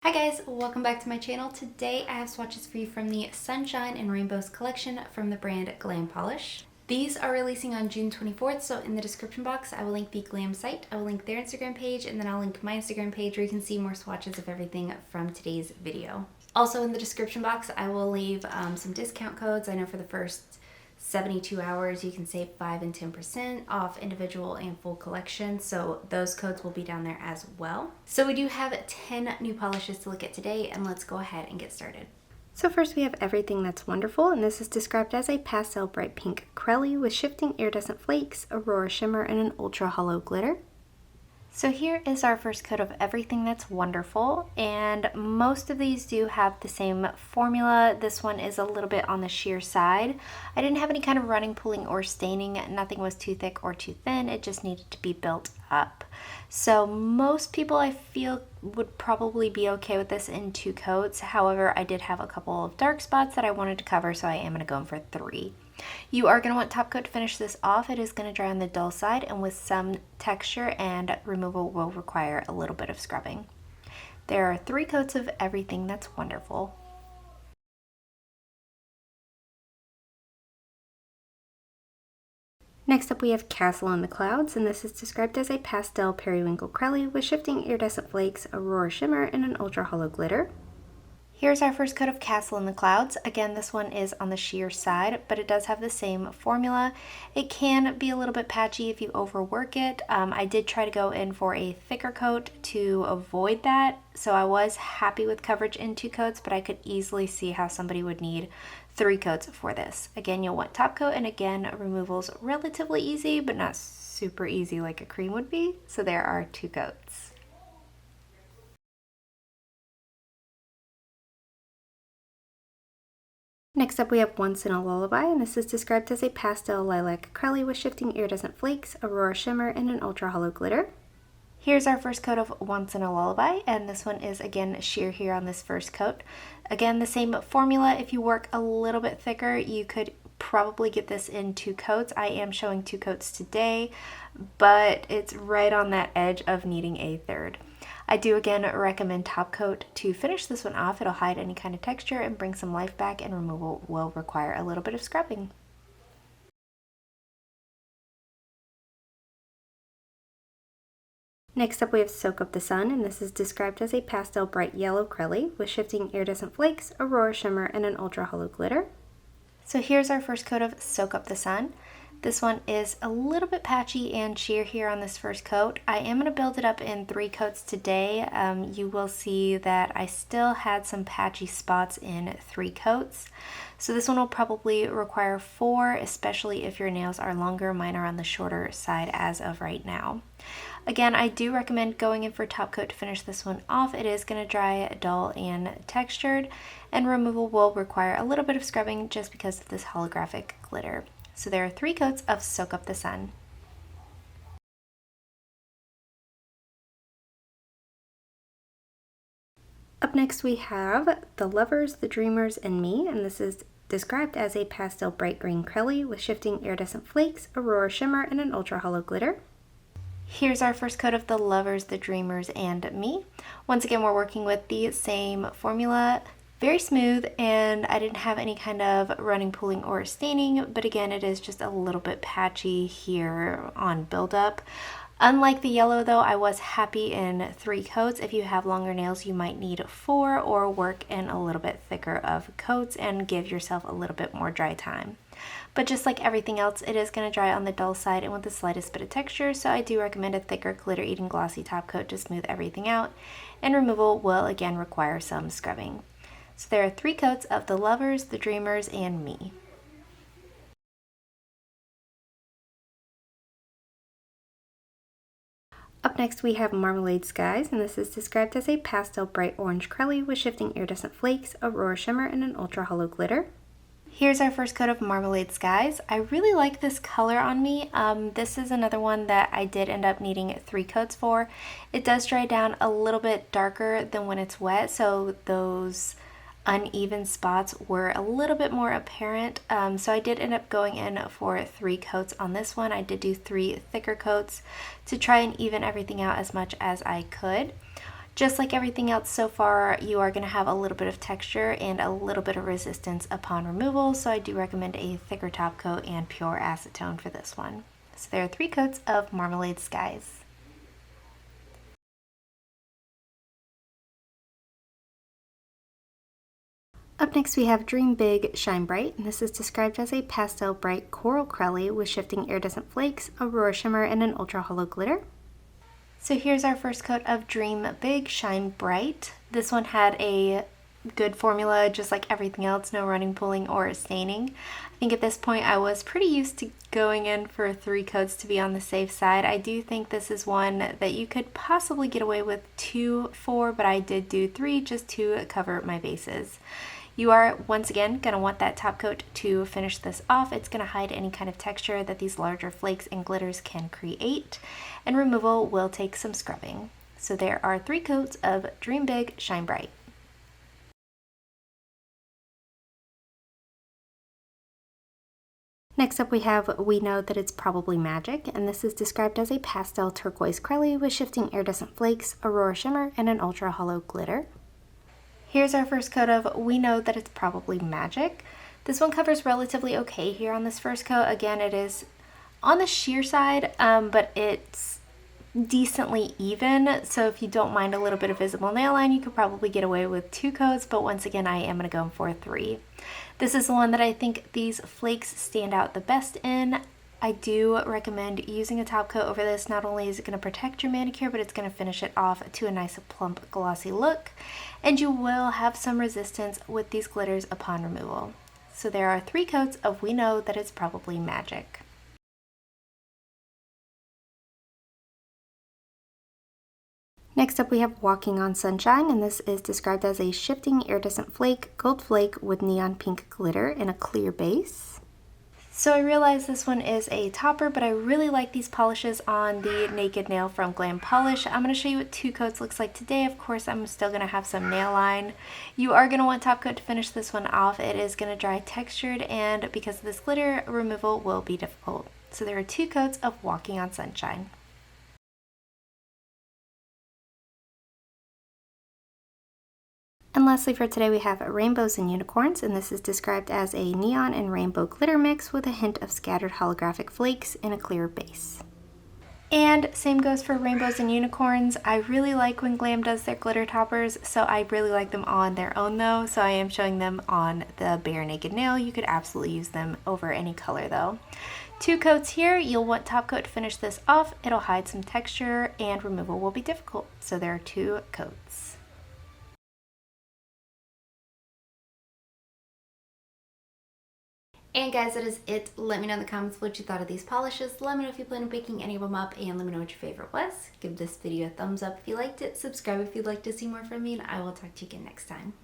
Hi guys, welcome back to my channel. Today I have swatches for you from the Sunshine and Rainbows collection from the brand Glam Polish. These are releasing on June 24th, so in the description box I will link the Glam site, I will link their Instagram page, and then I'll link my Instagram page where you can see more swatches of everything from today's video. Also in the description box I will leave some discount codes. I know for the first 72 hours you can save 5 and 10% off individual and full collections, so those codes will be down there as well. So we do have 10 new polishes to look at today, and let's go ahead and get started. So first we have Everything That's Wonderful, and this is described as a pastel bright pink Crelly with shifting iridescent flakes, aurora shimmer, and an ultra hollow glitter. So here is our first coat of Everything That's Wonderful, and most of these do have the same formula. This one is a little bit on the sheer side. I didn't have any kind of running, pulling, or staining. Nothing was too thick or too thin. It just needed to be built up. So most people, I feel, would probably be okay with this in 2 coats. However, I did have a couple of dark spots that I wanted to cover, so I am going to go in for 3. You are going to want top coat to finish this off. It is going to dry on the dull side, and with some texture and removal will require a little bit of scrubbing. There are 3 coats of Everything That's Wonderful. Next up we have Castle in the Clouds, and this is described as a pastel periwinkle Crelly with shifting iridescent flakes, aurora shimmer, and an ultra hollow glitter. Here's our first coat of Castle in the Clouds. Again, this one is on the sheer side, but it does have the same formula. It can be a little bit patchy if you overwork it. I did try to go in for a thicker coat to avoid that, so I was happy with coverage in 2 coats, but I could easily see how somebody would need 3 coats for this. Again, you'll want top coat, and again, removal's relatively easy, but not super easy like a cream would be, so there are 2 coats. Next up we have Once in a Lullaby, and this is described as a pastel lilac Crelly with shifting iridescent flakes, aurora shimmer, and an ultra hollow glitter. Here's our first coat of Once in a Lullaby, and this one is again sheer here on this first coat. Again, the same formula. If you work a little bit thicker, you could probably get this in 2 coats. I am showing 2 coats today, but it's right on that edge of needing a third. I do again recommend top coat to finish this one off. It'll hide any kind of texture and bring some life back, and removal will require a little bit of scrubbing. Next up we have Soak Up the Sun, and this is described as a pastel bright yellow Crelly with shifting iridescent flakes, aurora shimmer, and an ultra hollow glitter. So here's our first coat of Soak Up the Sun. This one is a little bit patchy and sheer here on this first coat. I am going to build it up in 3 coats today. You will see that I still had some patchy spots in 3 coats. So this one will probably require 4, especially if your nails are longer. Mine are on the shorter side as of right now. Again, I do recommend going in for top coat to finish this one off. It is going to dry dull and textured, and removal will require a little bit of scrubbing just because of this holographic glitter. So there are 3 coats of Soak Up the Sun. Up next we have The Lovers, the Dreamers, and Me, and this is described as a pastel bright green Crelly with shifting iridescent flakes, aurora shimmer, and an ultra hollow glitter. Here's our first coat of The Lovers, the Dreamers, and Me. Once again, we're working with the same formula. Very smooth, and I didn't have any kind of running, pulling, or staining, but again, it is just a little bit patchy here on buildup. Unlike the yellow though, I was happy in 3 coats. If you have longer nails, you might need 4 or work in a little bit thicker of coats and give yourself a little bit more dry time. But just like everything else, it is going to dry on the dull side and with the slightest bit of texture, so I do recommend a thicker glitter-eating glossy top coat to smooth everything out, and removal will again require some scrubbing. So there are 3 coats of The Lovers, the Dreamers, and Me. Up next we have Marmalade Skies, and this is described as a pastel bright orange Crelly with shifting iridescent flakes, aurora shimmer, and an ultra hollow glitter. Here's our first coat of Marmalade Skies. I really like this color on me. This is another one that I did end up needing 3 coats for. It does dry down a little bit darker than when it's wet, so those uneven spots were a little bit more apparent, so I did end up going in for 3 coats on this one. I did do 3 thicker coats to try and even everything out as much as I could. Just like everything else so far, you are going to have a little bit of texture and a little bit of resistance upon removal, so I do recommend a thicker top coat and pure acetone for this one. So there are 3 coats of Marmalade Skies. Up next we have Dream Big, Shine Bright, and this is described as a pastel bright coral crelly with shifting iridescent flakes, aurora shimmer, and an ultra hollow glitter. So here's our first coat of Dream Big, Shine Bright. This one had a good formula, just like everything else, no running, pulling, or staining. I think at this point I was pretty used to going in for 3 coats to be on the safe side. I do think this is one that you could possibly get away with 2 for, but I did do 3 just to cover my bases. You are, once again, going to want that top coat to finish this off. It's going to hide any kind of texture that these larger flakes and glitters can create, and removal will take some scrubbing. So there are 3 coats of Dream Big, Shine Bright. Next up we have We Know That It's Probably Magic, and this is described as a pastel turquoise crelly with shifting iridescent flakes, aurora shimmer, and an ultra hollow glitter. Here's our first coat of We Know That It's Probably Magic. This one covers relatively okay here on this first coat. Again, it is on the sheer side, but it's decently even. So if you don't mind a little bit of visible nail line, you could probably get away with 2 coats, but once again, I am going to go for 3. This is the one that I think these flakes stand out the best in. I do recommend using a top coat over this. Not only is it going to protect your manicure, but it's going to finish it off to a nice plump glossy look, and you will have some resistance with these glitters upon removal. So there are 3 coats of We Know That It's Probably Magic. Next up we have Walking on Sunshine, and this is described as a shifting iridescent flake, gold flake with neon pink glitter in a clear base. So I realize this one is a topper, but I really like these polishes on the Naked Nail from Glam Polish. I'm going to show you what 2 coats looks like today. Of course, I'm still going to have some nail line. You are going to want top coat to finish this one off. It is going to dry textured, and because of this glitter, removal will be difficult. So there are 2 coats of Walking on Sunshine. And lastly for today we have Rainbows and Unicorns, and this is described as a neon and rainbow glitter mix with a hint of scattered holographic flakes in a clear base. And same goes for Rainbows and Unicorns. I really like when Glam does their glitter toppers, so I really like them on their own though, so I am showing them on the bare naked nail. You could absolutely use them over any color though. 2 coats here. You'll want top coat to finish this off. It'll hide some texture and removal will be difficult, so there are 2 coats. And guys, that is it. Let me know in the comments what you thought of these polishes. Let me know if you plan on picking any of them up, and let me know what your favorite was. Give this video a thumbs up if you liked it. Subscribe if you'd like to see more from me, and I will talk to you again next time.